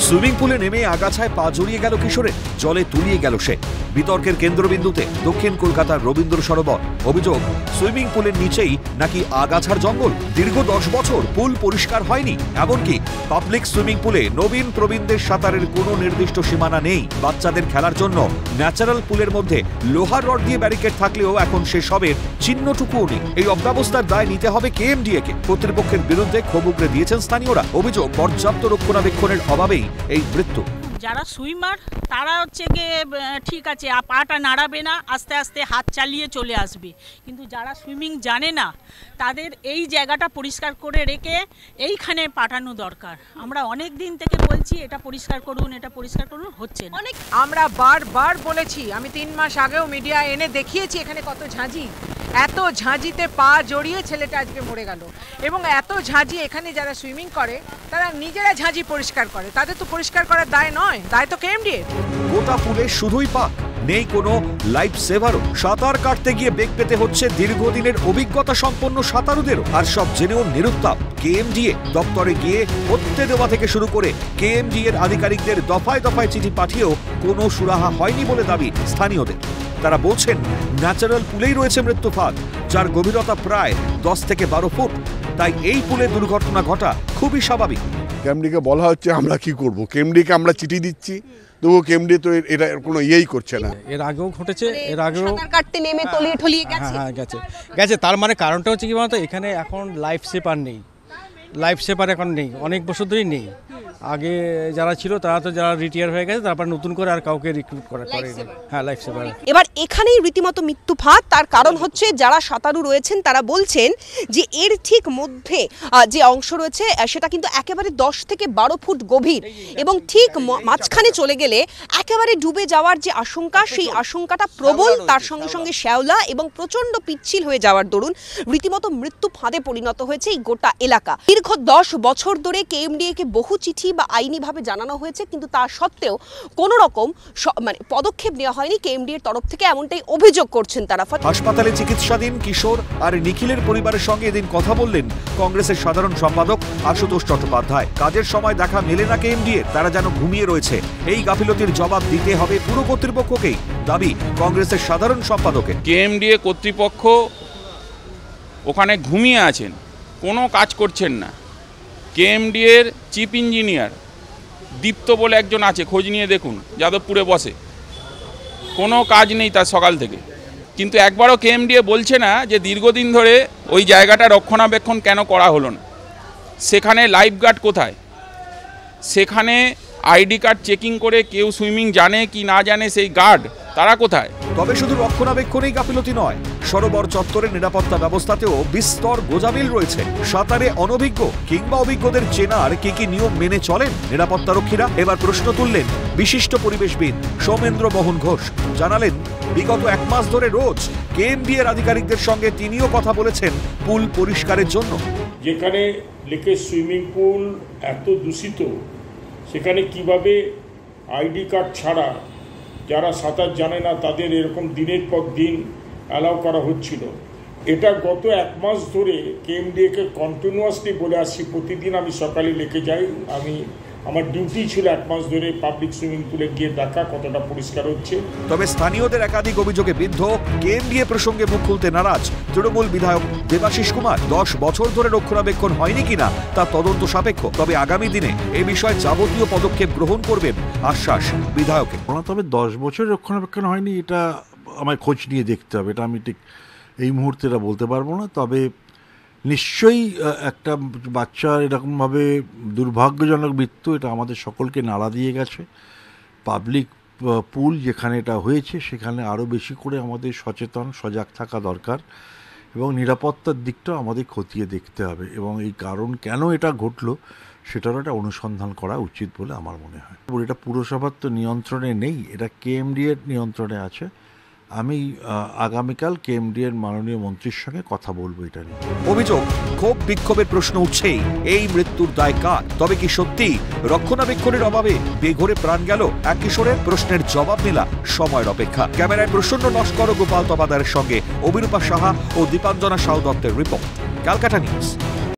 Swimming পুলে নেমে আগাছায় পা জড়িয়ে গেল কিশোরের, জলে তলিয়ে গেল সে। বিতর্কের কেন্দ্রবিন্দুতে দক্ষিণ কলকাতার রবীন্দ্র সরোবর। অভিযোগ, সুইমিং পুলের নিচেই নাকি আগাছার জঙ্গল। দীর্ঘ 10 বছর পুল পরিষ্কার হয়নি। এমনকি পাবলিক সুইমিং পুলে নবীন প্রবীণদের সাঁতারের কোনো নির্দিষ্ট সীমানা নেই। বাচ্চাদের খেলার জন্য ন্যাচারাল পুলের মধ্যে লোহার রড দিয়ে ব্যারিকেড থাকলেও এখন সেসবের চিহ্নটুকুও নেই। এই অব্যবস্থার দায় নিতে হবে কেএমডিএ কে। কর্তৃপক্ষের বিরুদ্ধে ক্ষোভ উগরে দিয়েছেন স্থানীয়রা। অভিযোগ, পর্যাপ্ত রক্ষণাবেক্ষণের অভাবেই এই মৃত্যু। যারা সুইমার তারা হচ্ছে গিয়ে ঠিক আছে, পাটা নাড়াবে না, আস্তে আস্তে হাত চালিয়ে চলে আসবে। কিন্তু যারা সুইমিং জানে না তাদের এই জায়গাটা পরিষ্কার করে রেখে এইখানে পাঠানো দরকার। আমরা অনেক দিন থেকে বলছি এটা পরিষ্কার করুন, এটা পরিষ্কার করুন, হচ্ছে না। আমরা বারবার বলেছি, আমি 3 মাস আগেও মিডিয়া এনে দেখিয়েছি এখানে কত ঝাঁঝি। এত ঝাঁঝিতে পা জড়িয়ে ছেলেটা আজকে মরে গেল। এবং এত ঝাঁঝি এখানে যারা সুইমিং করে তারা নিজেরা ঝাঁঝি পরিষ্কার করে, তাদের তো পরিষ্কার করার দায় নয়, দায় তো কেএমডিএ। গোটা পুলে শুধুই পাক, নেই কোনো লাইফ সেভারও। সাঁতার কাটতে গিয়ে বেগ পেতে হচ্ছে দীর্ঘদিনের অভিজ্ঞতা সম্পন্ন সাঁতারুদেরও। আর সব জেনেও নিরুত্তাপ কেএমডিএ। দপ্তরে গিয়ে হত্যে দেওয়া থেকে শুরু করে কেএমডিএর আধিকারিকদের দফায় দফায় চিঠি পাঠিয়েও কোনো সুরাহা হয়নি বলে দাবি স্থানীয়দের। তারা বলছেন ন্যাচারাল পুলেই রয়েছে মৃত্যু ফাঁদ, যার গভীরতা প্রায় 10 থেকে 12 ফুট। তাই এই পুলে দুর্ঘটনা ঘটা খুবই স্বাভাবিক। কেএমডিকে বলা হচ্ছে আমরা কি করব, কেএমডিকে আমরা চিঠি দিচ্ছি, তবুও কেএমডি তো এটা কোনো ইয়েই করছে না। এর আগেও ঘটেছে, এর আগেও সাঁতার কাটতে নেমে তলিয়ে ঠলিয়ে গেছে। হ্যাঁ গেছে। তার মানে কারণটা হচ্ছে কি বলতো, এখানে এখন লাইফ সেভার নেই। লাইফ সেভার এখন নেই, অনেক বছর ধরেই নেই। আগে যারা ছিল তারা তো যারা রিটায়ার হয়ে গেছে, তারপর নতুন করে আর কাউকে রিক্রুট করে। হ্যাঁ, লাইফ সেভার। এবার এখানেই রীতিমতো মৃত্যু ফাঁদ। তার কারণ হচ্ছে যারা সাঁতারু রয়েছেন তারা বলছেন যে এর ঠিক মধ্যে যে অংশ রয়েছে সেটা কিন্তু একেবারে 10 থেকে 12 ফুট গভীর এবং ঠিক মাঝখানে চলে গেলে একেবারে ডুবে যাওয়ার যে আশঙ্কা, সেই আশঙ্কাটা প্রবল। তার সঙ্গে সঙ্গে শ্যাওলা এবং প্রচণ্ড পিচ্ছিল হয়ে যাওয়ার দরুন রীতিমতো মৃত্যু ফাঁদে পরিণত হয়েছে এই গোটা এলাকা। দীর্ঘ 10 বছর ধরে কেএমডিএ-কে বহু চিঠি বা আইনিভাবে জানানো হয়েছে, কিন্তু তা সত্ত্বেও কোনো রকম পদক্ষেপ নেওয়া হয়নি কেএমডিএর তরফ থেকে, এমনটাই অভিযোগ করছেন তারা। হাসপাতালে চিকিৎসাধীন কিশোর আর নিখিলের পরিবারের সঙ্গে এদিন কথা বললেন কংগ্রেসের সাধারণ সম্পাদক আশুতোষ চট্টোপাধ্যায়। কাজের সময় দেখা মেলে না কেএমডিএর, তারা যেন ঘুমিয়ে রয়েছে। এই গাফিলতির জবাব দিতে হবে পুরো কর্তৃপক্ষকেই, দাবি কংগ্রেসের সাধারণ সম্পাদকের। কেএমডিএ কর্তৃপক্ষ ওখানে ঘুমিয়ে আছেন, কোনো কাজ করছেন না। কেএমডিএর চিফ ইঞ্জিনিয়ার দীপ্ত বলে একজন আছে, খোঁজ নিয়ে দেখুন, যাদবপুরে বসে, কোনো কাজ নেই তার সকাল থেকে। কিন্তু একবারও কেএমডিএ বলছে না যে দীর্ঘদিন ধরে ওই জায়গাটা রক্ষণাবেক্ষণ কেন করা হলো না। সেখানে লাইফগার্ড কোথায়? সেখানে আইডি কার্ড চেকিং করে কেউ সুইমিং জানে কি না জানে সেই গার্ড তারা কোথায়? তবে শুধু রক্ষণাবেক্ষণেই গাফিলতি নয়, সরোবর চত্বরের নিরাপত্তা ব্যবস্থাতেও বিস্তর গোজামিল রয়েছে। সাঁতারে অনভিজ্ঞ কিংবা অভিজ্ঞদের চেনার কি নিয়ম মেনে চলেন নিরাপত্তারক্ষীরা? এবার প্রশ্ন তুললেন বিশিষ্ট পরিবেশবিদ সৌমেন্দ্র মোহন ঘোষ। জানালেন বিগত 1 মাস ধরে রোজ কেএমডিএর আধিকারিকদের সঙ্গে তিনিও কথা বলেছেন পুল পরিষ্কারের জন্য। যেখানে লেকের সুইমিং পুল এত দূষিত, সেখানে কিভাবে আইডি কার্ড ছাড়া যারা সাঁতার জানে না তাদের এরকম দিনের পর দিন অ্যালাউ করা হচ্ছিল। এটা গত 1 মাস ধরে কেএমডিএ-কে কন্টিনিউয়াসলি বলে আসছি। প্রতিদিন আমি সকালে লেকে যাই, আমার ডিউটি ছিল 1 মাস ধরে পাবলিক সুইমিং পুলে গিয়ে দেখা কতটা পরিষ্কার হচ্ছে। তবে স্থানীয়দের একাধিক অভিযোগে বিদ্ধ কেএমডিএ প্রসঙ্গে মুখ খুলতে নারাজ তৃণমূল বিধায়ক দেবাশিস কুমার। 10 বছর ধরে রক্ষণাবেক্ষণ হয়নি কিনা তা তদন্ত সাপেক্ষ, তবে আগামী দিনে এ বিষয়ে যাবতীয় পদক্ষেপ গ্রহণ করবেন আশ্বাস বিধায়কের। তবে 10 বছর রক্ষণাবেক্ষণ হয়নি এটা আমায় খোঁজ নিয়ে দেখতে হবে, এটা আমি ঠিক এই মুহূর্তে এটা বলতে পারবো না। তবে নিশ্চয়ই একটা বাচ্চার এরকমভাবে দুর্ভাগ্যজনক মৃত্যু, এটা আমাদের সকলকে নাড়া দিয়ে গেছে। পাবলিক পুল যেখানে এটা হয়েছে সেখানে আরও বেশি করে আমাদের সচেতন সজাগ থাকা দরকার এবং নিরাপত্তার দিকটাও আমাদের খতিয়ে দেখতে হবে এবং এই কারণ কেন এটা ঘটলো সেটারও একটা অনুসন্ধান করা উচিত বলে আমার মনে হয়। এটা পুরসভার তো নিয়ন্ত্রণে নেই, এটা কেএমডিএর নিয়ন্ত্রণে আছে। আমি আগামীকাল কেএমডিএর মাননীয় মন্ত্রীর সঙ্গে কথা বলবো এটা নিয়ে। অভিযোগ, ক্ষোভ বিক্ষোভের প্রশ্ন উঠছেই, এই মৃত্যুর দায় কার? তবে কি সত্যি রক্ষণাবেক্ষণের অভাবে বেঘরে প্রাণ গেল এক কিশোরের? প্রশ্নের জবাব মেলা সময়ের অপেক্ষা। ক্যামেরায় প্রসন্ন নস্কর ও গোপাল তবাদারের সঙ্গে অভিরূপা সাহা ও দীপাঞ্জনা সাউ দত্তের রিপোর্ট, ক্যালকাটা নিউজ।